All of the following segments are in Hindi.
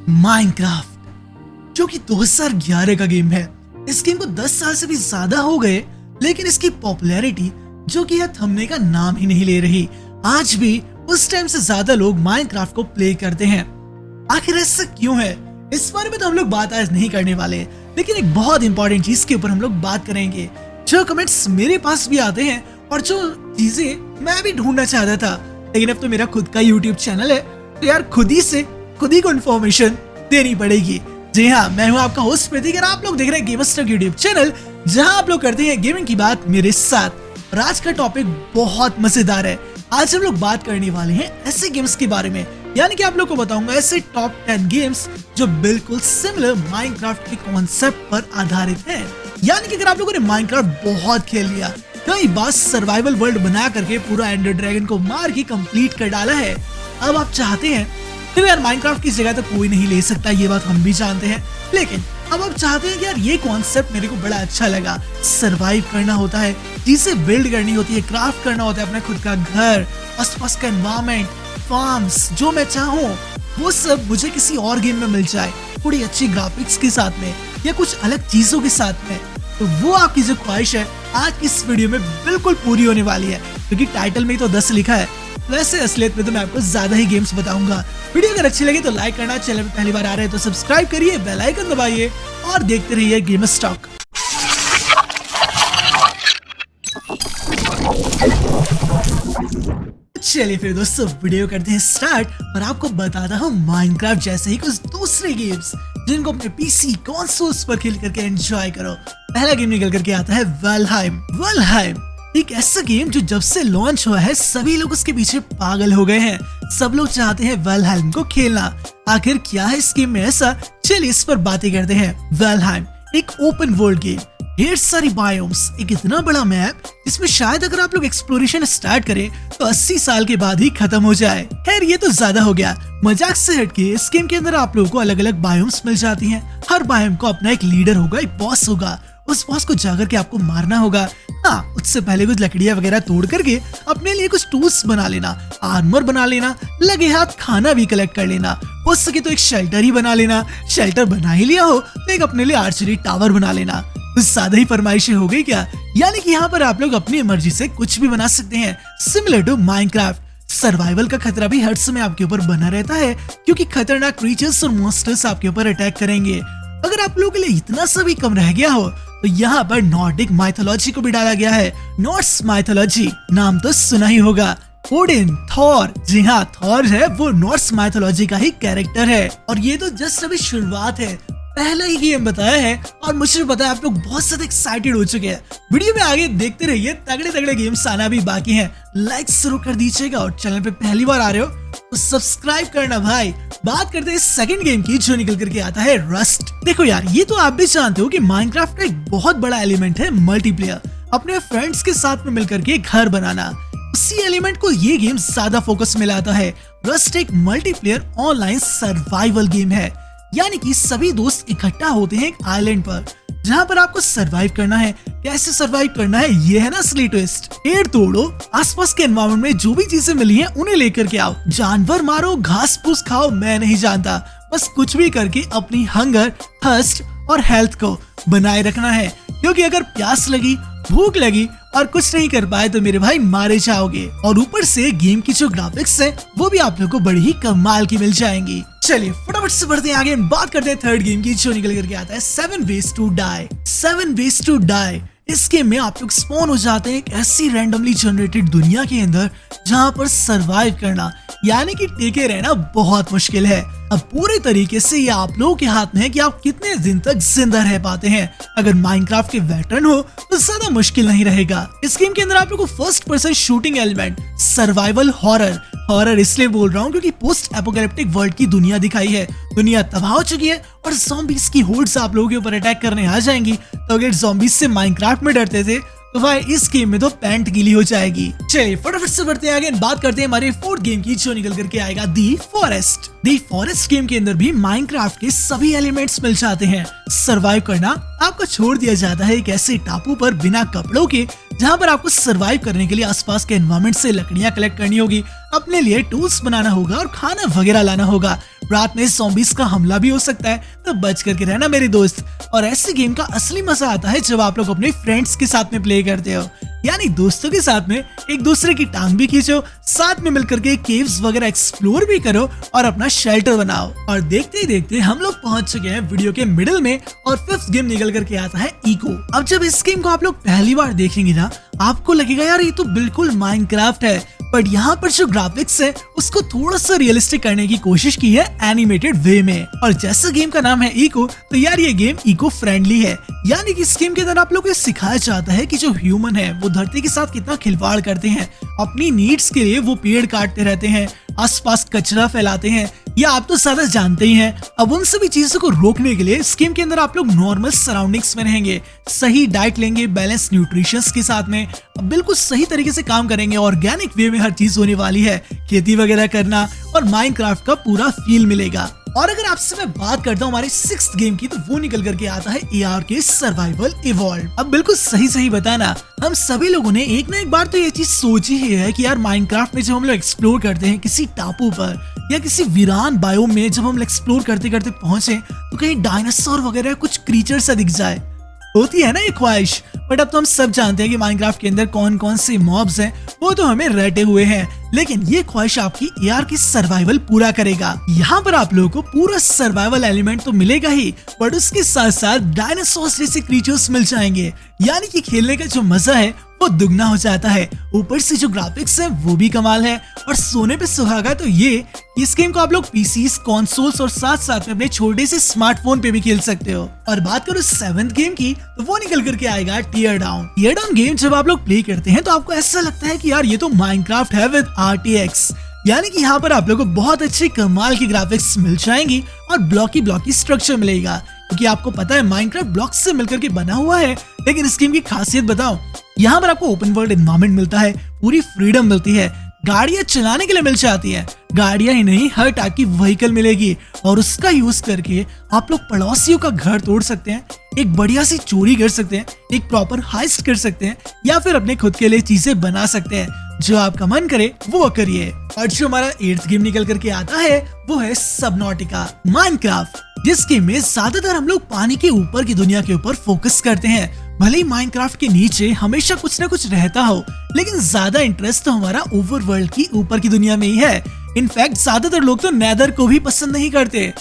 माइनक्राफ्ट, जो कि 2011 का गेम है। इस गेम को 10 साल से भी ज्यादा हो गए, लेकिन इसकी पॉपुलैरिटी जो कि यह थमने का नाम ही नहीं ले रही। आज भी उस टाइम से ज्यादा लोग माइनक्राफ्ट को प्ले करते हैं। आखिर ऐसा क्यों है, इस बारे में तो हम लोग बात आज नहीं करने वाले, लेकिन एक बहुत इंपॉर्टेंट चीज के ऊपर हम लोग बात करेंगे, जो कमेंट्स मेरे पास भी आते हैं और जो चीजें मैं भी ढूंढना चाहता था, लेकिन अब तो मेरा खुद का यूट्यूब चैनल है, तो यार खुद ही को इन्फॉर्मेशन देनी पड़ेगी। जी हाँ, मैं हूँ आपका होस्ट प्रतीक और आप लोग देख रहे हैं गेमर्स यूट्यूब चैनल, जहाँ आप लोग करते हैं गेमिंग की बात मेरे साथ। और आज का टॉपिक बहुत मजेदार है। आज हम लोग बात करने वाले हैं ऐसे गेम्स के बारे में, यानी कि आप लोग को बताऊंगा ऐसे टॉप 10 गेम्स जो बिल्कुल सिमिलर माइनक्राफ्ट के कॉन्सेप्ट पर आधारित हैं। यानी कि अगर आप लोगों ने माइनक्राफ्ट बहुत खेल लिया, कई बार सर्वाइवल वर्ल्ड बना करके पूरा एंडर ड्रैगन को मार के कंप्लीट कर डाला है, अब आप चाहते हैं तो यार माइनक्राफ्ट की जगह तो कोई नहीं ले सकता, ये बात हम भी जानते हैं, लेकिन अब आप चाहते हैं कि यार ये कॉन्सेप्ट मेरे को बड़ा अच्छा लगा। सरवाइव करना होता है, चीजें बिल्ड करनी होती है, क्राफ्ट करना होता है, अपना खुद का घर, आसपास का एनवायरनमेंट, फार्म्स, जो मैं चाहूँ वो सब मुझे किसी और गेम में मिल जाए, थोड़ी अच्छी ग्राफिक्स के साथ में या कुछ अलग चीजों के साथ में। तो वो आपकी जो ख्वाहिश है आज की इस वीडियो में बिल्कुल पूरी होने वाली है, क्योंकि टाइटल में तो 10 लिखा है। वैसे असलियत में तो मैं आपको ज्यादा ही गेम्स बताऊंगा। वीडियो अगर अच्छी लगे तो लाइक करना, चैनल पे पहली बार आ रहे हैं तो सब्सक्राइब करिए, बेल आइकन दबाइए और देखते रहिए गेमर्स टॉक। चलिए फिर दोस्तों वीडियो करते हैं स्टार्ट और आपको बताता हूँ माइनक्राफ्ट जैसे ही कुछ दूसरे गेम्स जिनको अपने पीसी कंसोल्स पर खेल करके एंजॉय करो। पहला गेम निकल करके आता है वेलहाइम। एक ऐसा गेम जो जब से लॉन्च हुआ है सभी लोग उसके पीछे पागल हो गए हैं। सब लोग चाहते हैं वेलहाइम को खेलना। आखिर क्या है इस गेम में ऐसा, चलिए इस पर बातें करते हैं। वेलहाइम एक ओपन वर्ल्ड गेम, ढेर सारी बायोम्स, एक इतना बड़ा मैप जिसमें शायद अगर आप लोग एक्सप्लोरेशन स्टार्ट करें तो 80 साल के बाद ही खत्म हो जाए। खैर ये तो ज्यादा हो गया, मजाक से हटके इस गेम के अंदर आप लोगों को अलग अलग बायोम्स मिल जाती हैं। हर बायोम को अपना एक लीडर होगा, एक बॉस होगा, उस बॉस को जाकर के आपको मारना होगा। हाँ, उससे पहले कुछ लकड़ियां वगैरह तोड़ करके अपने लिए कुछ टूल्स बना लेना, आर्मर बना लेना, लगे हाथ खाना भी कलेक्ट कर लेना, हो सके तो एक शेल्टर ही बना लेना। शेल्टर बना ही लिया हो तो एक अपने लिए आर्चरी टावर बना लेना। कुछ ज्यादा ही फरमाइशें हो गई क्या? यानी कि यहाँ पर आप लोग अपनी मर्जी से कुछ भी बना सकते हैं, सिमिलर टू माइनक्राफ्ट। सर्वाइवल का खतरा भी हर समय आपके ऊपर बना रहता है, क्योंकि खतरनाक क्रीचर्स और मॉन्स्टर्स आपके ऊपर अटैक करेंगे। अगर आप लोगों के लिए इतना सा भी कम रह गया हो तो यहाँ पर नॉर्डिक माइथोलॉजी को भी डाला गया है। नॉर्स माइथोलॉजी नाम तो सुना ही होगा। ओडिन, थॉर, जी हाँ थॉर है वो नॉर्स माइथोलॉजी का ही कैरेक्टर है। और ये तो जस्ट अभी शुरुआत है, पहला ही गेम बताया है और मुझे पता है आप लोग बहुत ज्यादा एक्साइटेड हो चुके हैं। वीडियो में आगे देखते रहिए, तगड़े गेम्स आना भी बाकी हैं। लाइक जरूर कर दीजिएगा और चैनल पे पहली बार आ रहे हो तो सब्सक्राइब करना भाई। बात करते हैं सेकंड गेम की जो निकल करके आता है रस्ट। देखो यार, ये तो आप भी जानते हो कि माइनक्राफ्ट का एक बहुत बड़ा एलिमेंट है मल्टीप्लेयर, अपने फ्रेंड्स के साथ में मिलकर के घर बनाना। उसी एलिमेंट को ये गेम ज्यादा फोकस में लाता है। रस्ट एक मल्टीप्लेयर ऑनलाइन सर्वाइवल गेम है, यानी कि सभी दोस्त इकट्ठा होते हैं एक आइलैंड पर, जहाँ पर आपको सरवाइव करना है। कैसे सरवाइव करना है, ये है ना असली ट्विस्ट। पेड़ तोड़ो, आसपास के एनवायरनमेंट में जो भी चीजें मिली हैं उन्हें लेकर के आओ, जानवर मारो, घास फूस खाओ, मैं नहीं जानता, बस कुछ भी करके अपनी हंगर, थर्स्ट और हेल्थ को बनाए रखना है, क्योंकि अगर प्यास लगी, भूख लगी और कुछ नहीं कर पाए तो मेरे भाई मारे जाओगे। और ऊपर से गेम की जो ग्राफिक्स है वो भी आप लोगों को बड़ी ही कमाल की मिल जाएंगी। चलिए फटाफट से बढ़ते हैं आगे, बात करते हैं थर्ड गेम की जो निकल करके आता है 7 Ways to Die। 7 Ways to Die इस गेम में आप लोग स्पॉन हो जाते हैं एक ऐसी रैंडमली जनरेटेड दुनिया के अंदर जहाँ पर सरवाइव करना यानी कि टिके रहना बहुत मुश्किल है। अब पूरे तरीके से ये आप लोगों के हाथ में है कि आप कितने दिन तक जिंदा रह पाते हैं। अगर माइनक्राफ्ट के वेटरन हो तो ज्यादा मुश्किल नहीं रहेगा। इस गेम के अंदर आप लोगों को first person shooting element, survival horror इसलिए बोल रहा हूँ क्योंकि पोस्ट एपोकैलिप्टिक वर्ल्ड की दुनिया दिखाई है। दुनिया तबाह हो चुकी है और ज़ॉम्बीज की होड्स आप लोगों के ऊपर अटैक करने आ जाएंगी। तो अगर ज़ॉम्बीज से माइनक्राफ्ट में डरते थे तो भाई इस गेम में तो पैंट गीली हो जाएगी। चलिए फटाफट से बढ़ते हैं आगे, बात करते हैं हमारे फोर्थ गेम की जो निकल करके आएगा दी फॉरेस्ट। दी फॉरेस्ट गेम के अंदर भी माइनक्राफ्ट के सभी एलिमेंट्स मिल जाते हैं। सरवाइव करना आपको छोड़ दिया जाता है एक ऐसे टापू पर बिना कपड़ों के, जहाँ पर आपको सरवाइव करने के लिए आसपास के एनवायरनमेंट से लकड़ियां कलेक्ट करनी होगी, अपने लिए टूल्स बनाना होगा और खाना वगैरह लाना होगा। रात में ज़ॉम्बीज का हमला भी हो सकता है, तो बच करके रहना मेरे दोस्त। और ऐसे गेम का असली मजा आता है जब आप लोग अपने फ्रेंड्स के साथ में प्ले करते हो, यानी दोस्तों के साथ में एक दूसरे की टांग भी खींचो, साथ में मिलकर के केव्स वगैरह एक्सप्लोर भी करो और अपना शेल्टर बनाओ। और देखते ही देखते हम लोग पहुंच चुके हैं वीडियो के मिडिल में और फिफ्थ गेम निकल करके आता है इको। अब जब इस गेम को आप लोग पहली बार देखेंगे ना, आपको लगेगा यार ये तो बिल्कुल माइनक्राफ्ट है, बट यहाँ पर जो ग्राफिक्स है उसको थोड़ा सा रियलिस्टिक करने की कोशिश की है एनिमेटेड वे में। और जैसे गेम का नाम है इको, तो यार ये गेम इको फ्रेंडली है, यानी कि इस गेम के अंदर आप लोगों को सिखाया जाता है कि जो ह्यूमन है वो धरती के साथ कितना खिलवाड़ करते हैं। अपनी नीड्स के लिए वो पेड़ काटते रहते हैं, आसपास कचरा फैलाते हैं, या आप तो ज्यादा जानते ही हैं। अब उन सभी चीजों को रोकने के लिए इस गेम के अंदर आप लोग नॉर्मल सराउंडिंग्स में रहेंगे, सही डाइट लेंगे बैलेंस न्यूट्रिशंस के साथ में, अब बिल्कुल सही तरीके से काम करेंगे, ऑर्गेनिक वे में हर चीज होने वाली है, खेती वगैरह करना और माइनक्राफ्ट का पूरा फील मिलेगा। और अगर आपसे मैं बात करता हूँ हमारे 6th गेम की, तो वो निकल करके आता है ARK सर्वाइवल इवॉल्व। अब बिल्कुल सही बताना, हम सभी लोगों ने एक ना एक बार तो ये चीज सोची ही है कि यार माइनक्राफ्ट में जब हम लोग एक्सप्लोर करते हैं किसी टापू पर या किसी वीरान बायोम में, जब हम एक्सप्लोर करते करते पहुंचे तो कहीं डायनासोर वगैरह कुछ क्रीचर सा दिख जाए, होती है ना ये ख्वाहिश। बट अब तो हम सब जानते हैं कि माइनक्राफ्ट के अंदर कौन कौन से मॉब्स हैं, वो तो हमें रटे हुए हैं, लेकिन ये ख्वाहिश आपकी ARK सर्वाइवल पूरा करेगा। यहाँ पर आप लोगों को पूरा सर्वाइवल एलिमेंट तो मिलेगा ही, बट उसके साथ साथ डायनासोर्स जैसे क्रीचर्स मिल जाएंगे, यानी कि खेलने का जो मजा है वो दुगना हो जाता है। ऊपर से जो ग्राफिक्स है वो भी कमाल है, और सोने पे सुहागा तो ये इस गेम को आप लोग पीसीज, कंसोल्स और साथ साथ में अपने छोटे से स्मार्टफोन पे भी खेल सकते हो। और बात करो 7th गेम की, तो वो निकल करके आएगा tear down. Tear down game जब आप लोग प्ले करते हैं तो आपको ऐसा लगता है कि यार ये तो माइनक्राफ्ट है विद RTX, यानी कि यहाँ पर आप लोगों को बहुत अच्छी कमाल की ग्राफिक्स मिल जाएंगी और ब्लॉकी स्ट्रक्चर मिलेगा, क्योंकि आपको पता है माइनक्राफ्ट ब्लॉक्स से मिलकर के बना हुआ है। लेकिन इस गेम की खासियत बताओ, यहाँ पर आपको ओपन वर्ल्ड एनवायरनमेंट मिलता है, पूरी फ्रीडम मिलती है, गाड़ियां चलाने के लिए मिल जाती है, गाड़ियां ही नहीं हर टाइप की व्हीकल मिलेगी, और उसका यूज करके आप लोग पड़ोसियों का घर तोड़ सकते हैं, एक बढ़िया सी चोरी कर सकते हैं, एक प्रॉपर हाइस्ट कर सकते हैं, या फिर अपने खुद के लिए चीजें बना सकते हैं। जो आपका मन करे वो करिए। और जो हमारा 8th गेम निकल करके आता है वो है सबनॉटिका माइनक्राफ्ट, जिस गेम में ज्यादातर हम लोग पानी के ऊपर की दुनिया के ऊपर फोकस करते हैं। भले ही माइनक्राफ्ट के नीचे हमेशा कुछ न कुछ रहता हो, लेकिन ज्यादा इंटरेस्ट तो हमारा ओवरवर्ल्ड की ऊपर की दुनिया में ही है। इनफैक्ट ज्यादातर लोग तो नेदर को भी पसंद नहीं करते।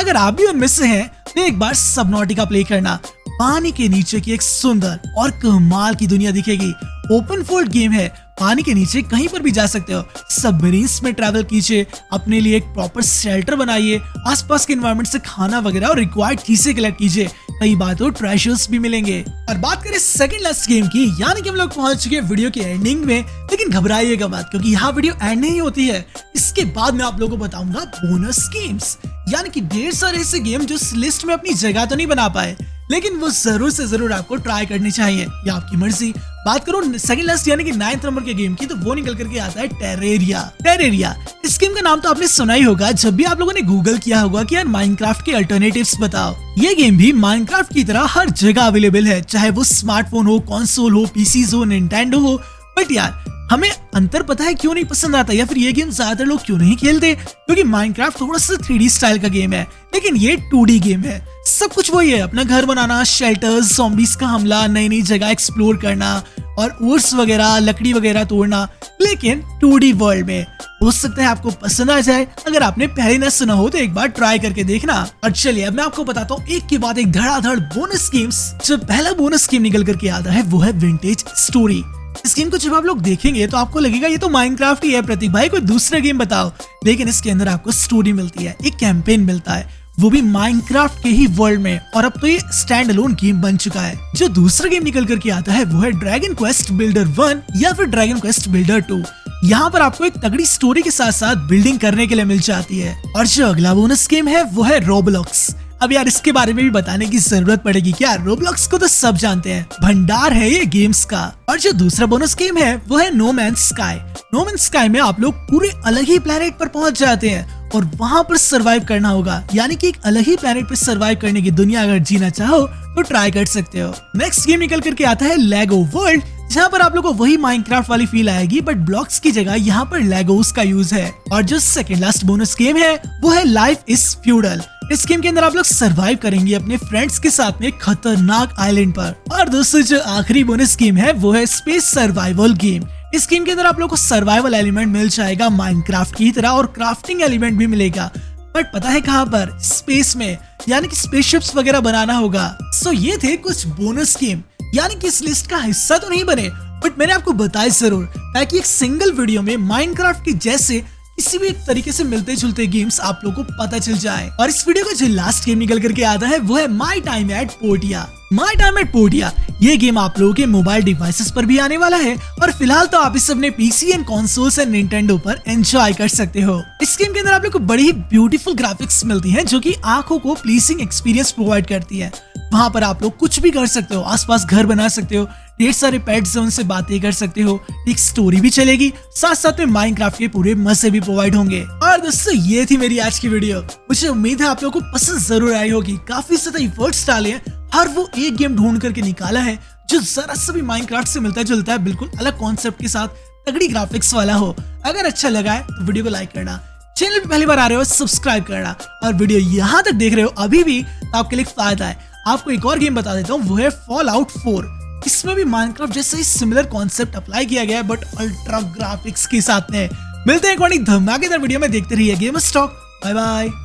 अगर आप भी उनमें से हैं तो एक बार सबनॉटिका प्ले करना, पानी के नीचे की एक सुंदर और कमाल की दुनिया दिखेगी। ओपन वर्ल्ड गेम है, पानी के नीचे कहीं पर भी जा सकते हो, सबमरीन्स में ट्रैवल कीजिए, अपने लिए एक प्रॉपर शेल्टर बनाइए, आसपास के एनवायरनमेंट से खाना वगैरह और रिक्वायर्ड चीजें कलेक्ट कीजिए, कई बार तो ट्रेजर्स भी मिलेंगे। और बात करें सेकंड लास्ट गेम की, यानी कि हम लोग पहुंच चुके हैं वीडियो के एंडिंग में, लेकिन घबराइएगा मत, क्योंकि यहाँ वीडियो एंड नहीं होती है। इसके बाद मैं आप लोगों को बताऊंगा बोनस गेम्स, यानी कि ढेर सारे ऐसे गेम जो इस लिस्ट में अपनी जगह तो नहीं बना पाए, लेकिन वो जरूर से जरूर आपको ट्राई करनी चाहिए, या आपकी मर्जी। बात करो सेकंड लास्ट यानी कि 9th नंबर के गेम की, तो वो निकल करके आता है टेरेरिया। इस गेम का नाम तो आपने सुना ही होगा जब भी आप लोगों ने गूगल किया होगा कि यार माइनक्राफ्ट के अल्टरनेटिव्स बताओ। ये गेम भी माइनक्राफ्ट की तरह हर जगह अवेलेबल है, चाहे वो स्मार्टफोन हो, कंसोल हो, पीसीज हो, निंटेंडो हो। बट यार हमें अंतर पता है क्यों नहीं पसंद आता, या फिर ये गेम ज्यादातर लोग क्यों नहीं खेलते? क्योंकि माइनक्राफ्ट थोड़ा सा 3D स्टाइल का गेम है, लेकिन ये 2D गेम है। सब कुछ वही है, अपना घर बनाना, शेल्टर्स, ज़ॉम्बीज का हमला, नई नई जगह एक्सप्लोर करना और वुड्स वगैरह, लकड़ी वगैरह तोड़ना, लेकिन 2D वर्ल्ड में। हो सकता है आपको पसंद आ जाए, अगर आपने पहले न सुना हो तो एक बार ट्राई करके देखना। और चलिए अब मैं आपको बताता हूँ एक के बाद एक धड़ाधड़ बोनस गेम्स। जो पहला बोनस गेम निकल करके आता है वो है विंटेज स्टोरी। इस गेम को जब आप लोग देखेंगे तो आपको लगेगा ये तो माइनक्राफ्ट ही है, प्रतीक भाई कोई दूसरा गेम बताओ। लेकिन इसके अंदर आपको स्टोरी मिलती है, एक कैंपेन मिलता है, वो भी माइनक्राफ्ट के ही वर्ल्ड में, और अब तो ये स्टैंड अलोन गेम बन चुका है। जो दूसरा गेम निकल करके आता है वो है ड्रैगन क्वेस्ट बिल्डर 1 या फिर ड्रैगन क्वेस्ट बिल्डर 2। यहाँ पर आपको एक तगड़ी स्टोरी के साथ साथ बिल्डिंग करने के लिए मिल जाती है। और जो अगला बोनस गेम है वो है रोब्लॉक्स। अब यार इसके बारे में भी बताने की जरूरत पड़ेगी क्या? रोब्लॉक्स को तो सब जानते हैं, भंडार है ये गेम्स का। और जो दूसरा बोनस गेम है वो है no man's sky. No man's sky में आप लोग पूरे अलग ही प्लेनेट पर पहुंच जाते हैं और वहां पर सरवाइव करना होगा, यानी कि एक अलग ही प्लेनेट पर सरवाइव करने की दुनिया अगर जीना चाहो तो ट्राई कर सकते हो। नेक्स्ट गेम निकल करके आता है लेगो वर्ल्ड, जहाँ पर आप लोगों को वही माइनक्राफ्ट वाली फील आएगी, बट ब्लॉक्स की जगह यहाँ पर लेगोस का यूज है। और जो सेकंड लास्ट बोनस गेम है वो है लाइफ इज फ्यूडल। इस गेम के अंदर आप लोग सरवाइव करेंगे अपने फ्रेंड्स के साथ में खतरनाक आइलैंड पर। और दोस्तों जो आखिरी बोनस गेम है वो है स्पेस सर्वाइवल गेम। इस गेम के अंदर आप लोग को सर्वाइवल एलिमेंट मिल जाएगा माइनक्राफ्ट की तरह, और क्राफ्टिंग एलिमेंट भी मिलेगा। बट पता है कहाँ पर? स्पेस में, यानी कि स्पेसशिप्स वगैरह बनाना होगा। सो ये थे कुछ बोनस गेम, यानी कि इस लिस्ट का हिस्सा तो नहीं बने, बट मैंने आपको बताया जरूर, ताकि एक सिंगल वीडियो में माइनक्राफ्ट के जैसे किसी भी तरीके से मिलते जुलते गेम्स आप लोगों को पता चल जाए। और इस वीडियो का जो लास्ट गेम निकल करके आता है वो है my time at Portia. My time at Portia ये गेम आप लोगों के मोबाइल डिवाइसेस पर भी आने वाला है, और फिलहाल तो आप इसे अपने PC and consoles and Nintendo पर एंजॉय कर सकते हो। इस गेम के अंदर आप लोग को बड़ी ही ब्यूटीफुल ग्राफिक्स मिलती हैं, जो कि आंखों को प्लीजिंग एक्सपीरियंस प्रोवाइड करती है। वहां पर आप लोग कुछ भी कर सकते हो, आसपास घर बना सकते हो, ढेर सारे पेट्स हैं उनसे बातें कर सकते हो, एक स्टोरी भी चलेगी, साथ साथ में माइनक्राफ्ट के पूरे मजे भी प्रोवाइड होंगे। और दोस्तों ये थी मेरी आज की वीडियो। मुझे उम्मीद है आप लोगों को पसंद जरूर आई होगी। काफी ज्यादा एफर्ट्स डाले हैं, हर वो एक गेम ढूंढ करके निकाला है जो जरा सा भी माइनक्राफ्ट से मिलता जुलता है, बिल्कुल अलग कॉन्सेप्ट के साथ तगड़ी ग्राफिक्स वाला हो। अगर अच्छा लगा है तो वीडियो को लाइक करना, चैनल पे पहली बार आ रहे हो सब्सक्राइब करना, और वीडियो यहाँ तक देख रहे हो अभी भी तो आपके लिए फायदा है। आपको एक और गेम बता देता हूँ, वो है फॉलआउट 4। इसमें भी माइनक्राफ्ट जैसा ही सिमिलर कॉन्सेप्ट अप्लाई किया गया है, बट अल्ट्रा ग्राफिक्स के साथ में। मिलते हैं एक और धमाकेदार वीडियो में, देखते रहिए गेमर्स टॉक। Bye bye.